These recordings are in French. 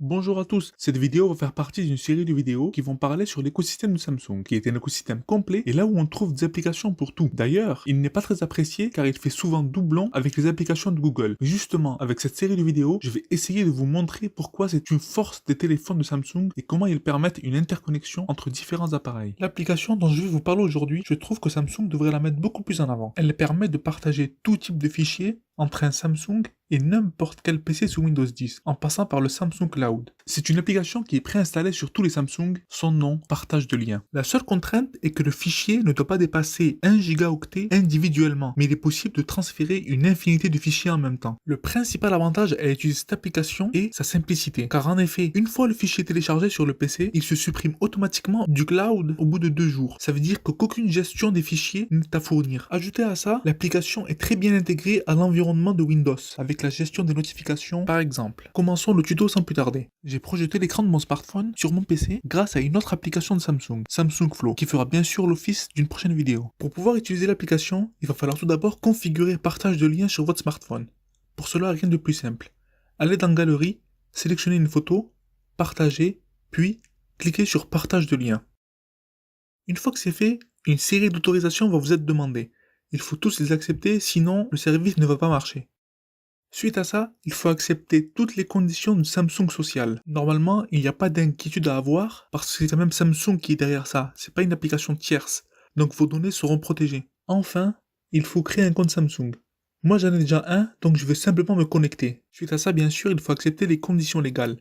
Bonjour à tous, cette vidéo va faire partie d'une série de vidéos qui vont parler sur l'écosystème de Samsung, qui est un écosystème complet et là où on trouve des applications pour tout. D'ailleurs, il n'est pas très apprécié car il fait souvent doublon avec les applications de Google. Mais justement, avec cette série de vidéos, je vais essayer de vous montrer pourquoi c'est une force des téléphones de Samsung et comment ils permettent une interconnexion entre différents appareils. L'application dont je vais vous parler aujourd'hui, je trouve que Samsung devrait la mettre beaucoup plus en avant. Elle permet de partager tout type de fichiers entre un Samsung et n'importe quel PC sous Windows 10, en passant par le Samsung Cloud. C'est une application qui est préinstallée sur tous les Samsung, son nom, partage de liens. La seule contrainte est que le fichier ne doit pas dépasser 1 gigaoctet individuellement, mais il est possible de transférer une infinité de fichiers en même temps. Le principal avantage à utiliser cette application est sa simplicité, car en effet, une fois le fichier téléchargé sur le PC, il se supprime automatiquement du cloud au bout de 2 jours. Ça veut dire qu'aucune gestion des fichiers n'est à fournir. Ajoutez à ça, l'application est très bien intégrée à l'environnement de Windows, avec la gestion des notifications par exemple. Commençons le tuto sans plus tarder. J'ai projeté l'écran de mon smartphone sur mon PC grâce à une autre application de Samsung, Samsung Flow, qui fera bien sûr l'office d'une prochaine vidéo. Pour pouvoir utiliser l'application, il va falloir tout d'abord configurer partage de liens sur votre smartphone. Pour cela, rien de plus simple. Allez dans Galerie, sélectionnez une photo, partagez, puis cliquez sur partage de liens. Une fois que c'est fait, une série d'autorisations va vous être demandée. Il faut tous les accepter, sinon le service ne va pas marcher. Suite à ça, il faut accepter toutes les conditions du Samsung Social. Normalement, il n'y a pas d'inquiétude à avoir, parce que c'est quand même Samsung qui est derrière ça, c'est pas une application tierce, donc vos données seront protégées. Enfin, il faut créer un compte Samsung. Moi j'en ai déjà un, donc je vais simplement me connecter. Suite à ça, bien sûr, il faut accepter les conditions légales.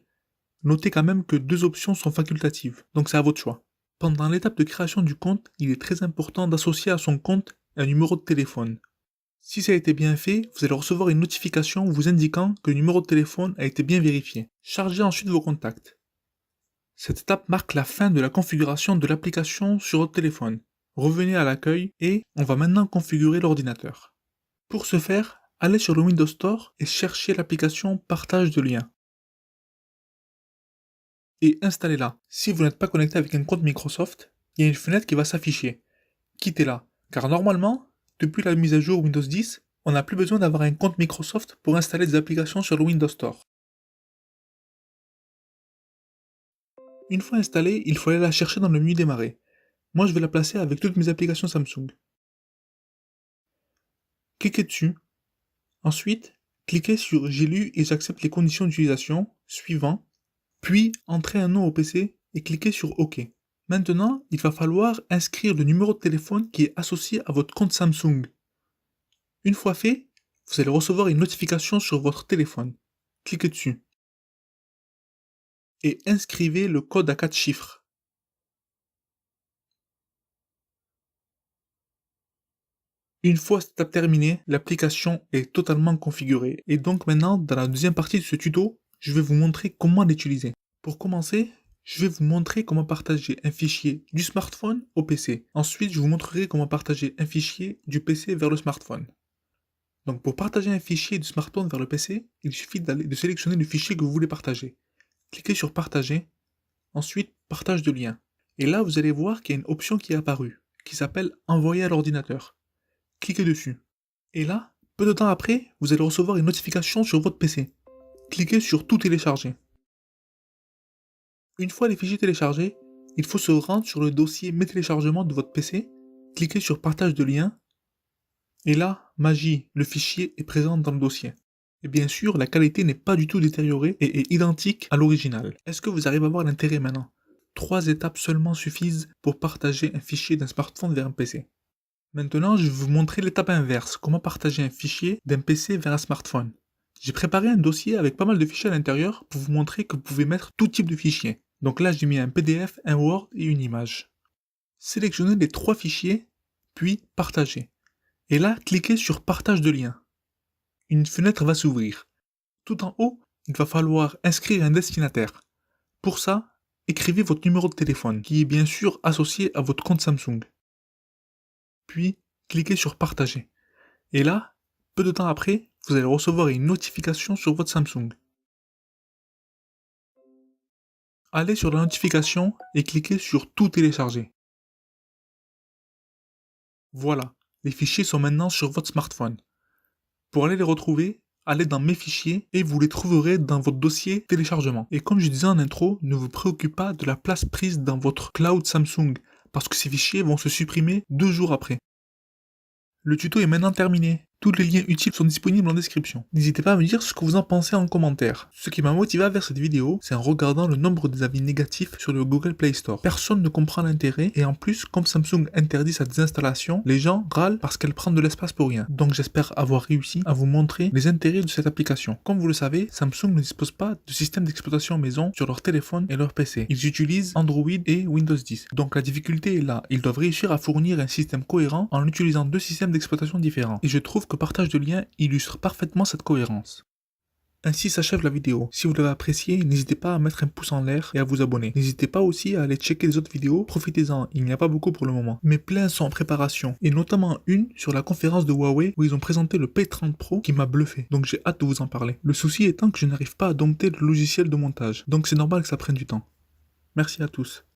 Notez quand même que 2 options sont facultatives, donc c'est à votre choix. Pendant l'étape de création du compte, il est très important d'associer à son compte un numéro de téléphone. Si ça a été bien fait, vous allez recevoir une notification vous indiquant que le numéro de téléphone a été bien vérifié. Chargez ensuite vos contacts. Cette étape marque la fin de la configuration de l'application sur votre téléphone. Revenez à l'accueil et on va maintenant configurer l'ordinateur. Pour ce faire, allez sur le Windows Store et cherchez l'application Partage de liens. Et installez-la. Si vous n'êtes pas connecté avec un compte Microsoft, il y a une fenêtre qui va s'afficher. Quittez-la. Car normalement, depuis la mise à jour Windows 10, on n'a plus besoin d'avoir un compte Microsoft pour installer des applications sur le Windows Store. Une fois installée, il faut aller la chercher dans le menu démarrer. Moi je vais la placer avec toutes mes applications Samsung. Cliquez dessus. Ensuite, cliquez sur J'ai lu et j'accepte les conditions d'utilisation, suivant, puis entrez un nom au PC et cliquez sur OK. Maintenant, il va falloir inscrire le numéro de téléphone qui est associé à votre compte Samsung. Une fois fait, vous allez recevoir une notification sur votre téléphone. Cliquez dessus. Et inscrivez le code à 4 chiffres. Une fois cette étape terminée, l'application est totalement configurée. Et donc maintenant, dans la deuxième partie de ce tuto, je vais vous montrer comment l'utiliser. Pour commencer, je vais vous montrer comment partager un fichier du smartphone au PC. Ensuite, je vous montrerai comment partager un fichier du PC vers le smartphone. Donc pour partager un fichier du smartphone vers le PC, il suffit de sélectionner le fichier que vous voulez partager. Cliquez sur Partager, ensuite Partage de lien. Et là, vous allez voir qu'il y a une option qui est apparue, qui s'appelle Envoyer à l'ordinateur. Cliquez dessus. Et là, peu de temps après, vous allez recevoir une notification sur votre PC. Cliquez sur Tout télécharger. Une fois les fichiers téléchargés, il faut se rendre sur le dossier Mes téléchargements de votre PC, cliquez sur Partage de lien, et là, magie, le fichier est présent dans le dossier. Et bien sûr, la qualité n'est pas du tout détériorée et est identique à l'original. Est-ce que vous arrivez à voir l'intérêt maintenant? 3 étapes seulement suffisent pour partager un fichier d'un smartphone vers un PC. Maintenant, je vais vous montrer l'étape inverse, comment partager un fichier d'un PC vers un smartphone. J'ai préparé un dossier avec pas mal de fichiers à l'intérieur pour vous montrer que vous pouvez mettre tout type de fichiers. Donc là, j'ai mis un PDF, un Word et une image. Sélectionnez les 3 fichiers, puis Partager. Et là, cliquez sur Partage de lien. Une fenêtre va s'ouvrir. Tout en haut, il va falloir inscrire un destinataire. Pour ça, écrivez votre numéro de téléphone, qui est bien sûr associé à votre compte Samsung. Puis, cliquez sur Partager. Et là, peu de temps après, vous allez recevoir une notification sur votre Samsung. Allez sur la notification et cliquez sur Tout télécharger. Voilà, les fichiers sont maintenant sur votre smartphone. Pour aller les retrouver, allez dans mes fichiers et vous les trouverez dans votre dossier téléchargement. Et comme je disais en intro, ne vous préoccupez pas de la place prise dans votre cloud Samsung, parce que ces fichiers vont se supprimer 2 jours après. Le tuto est maintenant terminé. Tous les liens utiles sont disponibles en description. N'hésitez pas à me dire ce que vous en pensez en commentaire. Ce qui m'a motivé à faire cette vidéo, c'est en regardant le nombre des avis négatifs sur le Google Play Store. Personne ne comprend l'intérêt et en plus, comme Samsung interdit sa désinstallation, les gens râlent parce qu'elle prend de l'espace pour rien. Donc j'espère avoir réussi à vous montrer les intérêts de cette application. Comme vous le savez, Samsung ne dispose pas de système d'exploitation maison sur leur téléphone et leur PC. Ils utilisent Android et Windows 10. Donc la difficulté est là. Ils doivent réussir à fournir un système cohérent en utilisant 2 systèmes d'exploitation différents. Et je trouve que partage de liens illustre parfaitement cette cohérence. Ainsi s'achève la vidéo. Si vous l'avez appréciée, n'hésitez pas à mettre un pouce en l'air et à vous abonner. N'hésitez pas aussi à aller checker les autres vidéos, profitez-en, il n'y a pas beaucoup pour le moment. Mais plein sont en préparation, et notamment une sur la conférence de Huawei où ils ont présenté le P30 Pro qui m'a bluffé, donc j'ai hâte de vous en parler. Le souci étant que je n'arrive pas à dompter le logiciel de montage, donc c'est normal que ça prenne du temps. Merci à tous.